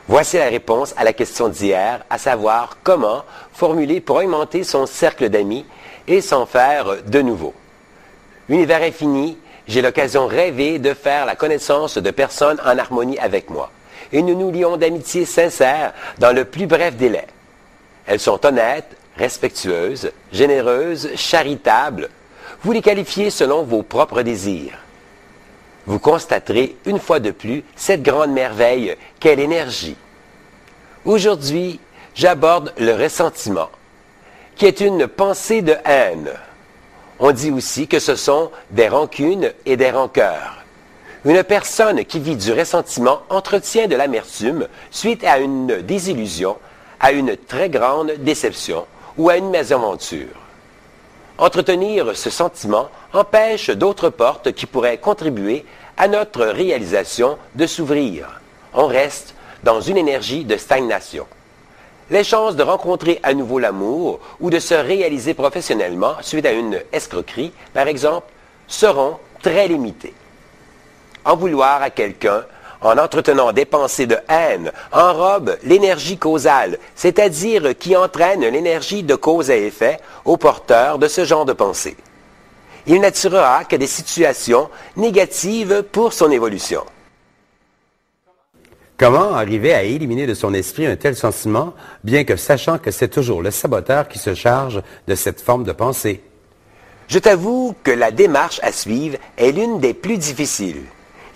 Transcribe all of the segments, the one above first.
Voici la réponse à la question d'hier, à savoir comment formuler pour augmenter son cercle d'amis et s'en faire de nouveau. Univers infini, j'ai l'occasion rêvée de faire la connaissance de personnes en harmonie avec moi. Et nous nous lions d'amitié sincère dans le plus bref délai. Elles sont honnêtes, respectueuses, généreuses, charitables. Vous les qualifiez selon vos propres désirs. Vous constaterez une fois de plus cette grande merveille qu'est l'énergie. Aujourd'hui, j'aborde le ressentiment, qui est une pensée de haine. On dit aussi que ce sont des rancunes et des rancœurs. Une personne qui vit du ressentiment entretient de l'amertume suite à une désillusion, à une très grande déception ou à une mésaventure. Entretenir ce sentiment empêche d'autres portes qui pourraient contribuer à notre réalisation de s'ouvrir. On reste dans une énergie de stagnation. Les chances de rencontrer à nouveau l'amour ou de se réaliser professionnellement suite à une escroquerie, par exemple, seront très limitées. En vouloir à quelqu'un, en entretenant des pensées de haine, enrobe l'énergie causale, c'est-à-dire qui entraîne l'énergie de cause à effet au porteur de ce genre de pensée. Il n'attirera que des situations négatives pour son évolution. Comment arriver à éliminer de son esprit un tel sentiment, bien que sachant que c'est toujours le saboteur qui se charge de cette forme de pensée? Je t'avoue que la démarche à suivre est l'une des plus difficiles.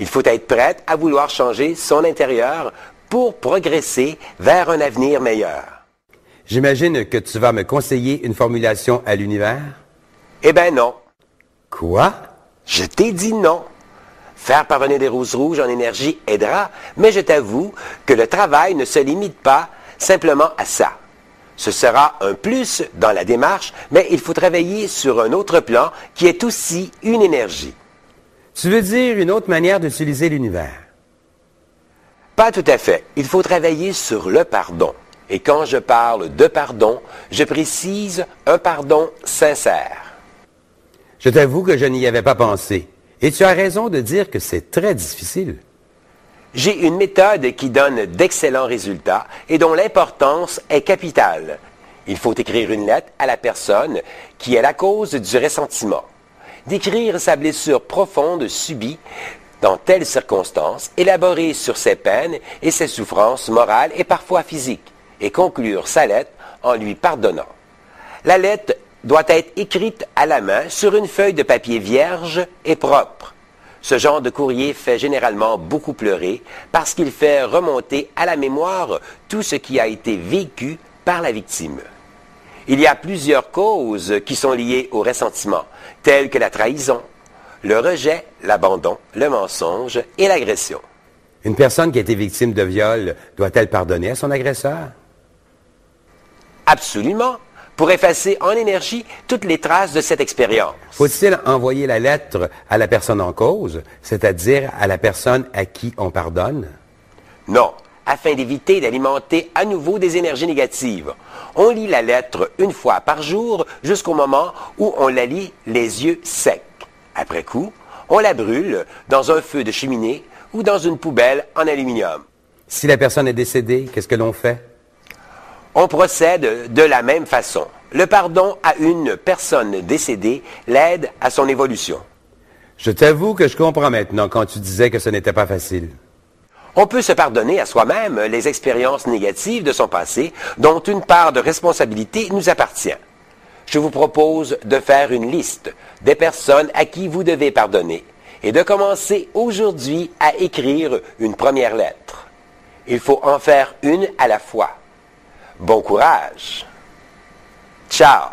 Il faut être prête à vouloir changer son intérieur pour progresser vers un avenir meilleur. J'imagine que tu vas me conseiller une formulation à l'univers? Eh bien non. Quoi? Je t'ai dit non. Faire parvenir des roses rouges en énergie aidera, mais je t'avoue que le travail ne se limite pas simplement à ça. Ce sera un plus dans la démarche, mais il faut travailler sur un autre plan qui est aussi une énergie. Tu veux dire une autre manière d'utiliser l'univers? Pas tout à fait. Il faut travailler sur le pardon. Et quand je parle de pardon, je précise un pardon sincère. Je t'avoue que je n'y avais pas pensé. Et tu as raison de dire que c'est très difficile. J'ai une méthode qui donne d'excellents résultats et dont l'importance est capitale. Il faut écrire une lettre à la personne qui est la cause du ressentiment. Décrire sa blessure profonde subie dans telles circonstances, élaborer sur ses peines et ses souffrances morales et parfois physiques, et conclure sa lettre en lui pardonnant. La lettre doit être écrite à la main sur une feuille de papier vierge et propre. Ce genre de courrier fait généralement beaucoup pleurer parce qu'il fait remonter à la mémoire tout ce qui a été vécu par la victime. Il y a plusieurs causes qui sont liées au ressentiment, telles que la trahison, le rejet, l'abandon, le mensonge et l'agression. Une personne qui a été victime de viol doit-elle pardonner à son agresseur? Absolument, pour effacer en énergie toutes les traces de cette expérience. Faut-il envoyer la lettre à la personne en cause, c'est-à-dire à la personne à qui on pardonne? Non, afin d'éviter d'alimenter à nouveau des énergies négatives. On lit la lettre une fois par jour jusqu'au moment où on la lit les yeux secs. Après coup, on la brûle dans un feu de cheminée ou dans une poubelle en aluminium. Si la personne est décédée, qu'est-ce que l'on fait? On procède de la même façon. Le pardon à une personne décédée l'aide à son évolution. Je t'avoue que je comprends maintenant quand tu disais que ce n'était pas facile. On peut se pardonner à soi-même les expériences négatives de son passé, dont une part de responsabilité nous appartient. Je vous propose de faire une liste des personnes à qui vous devez pardonner et de commencer aujourd'hui à écrire une première lettre. Il faut en faire une à la fois. Bon courage. Ciao.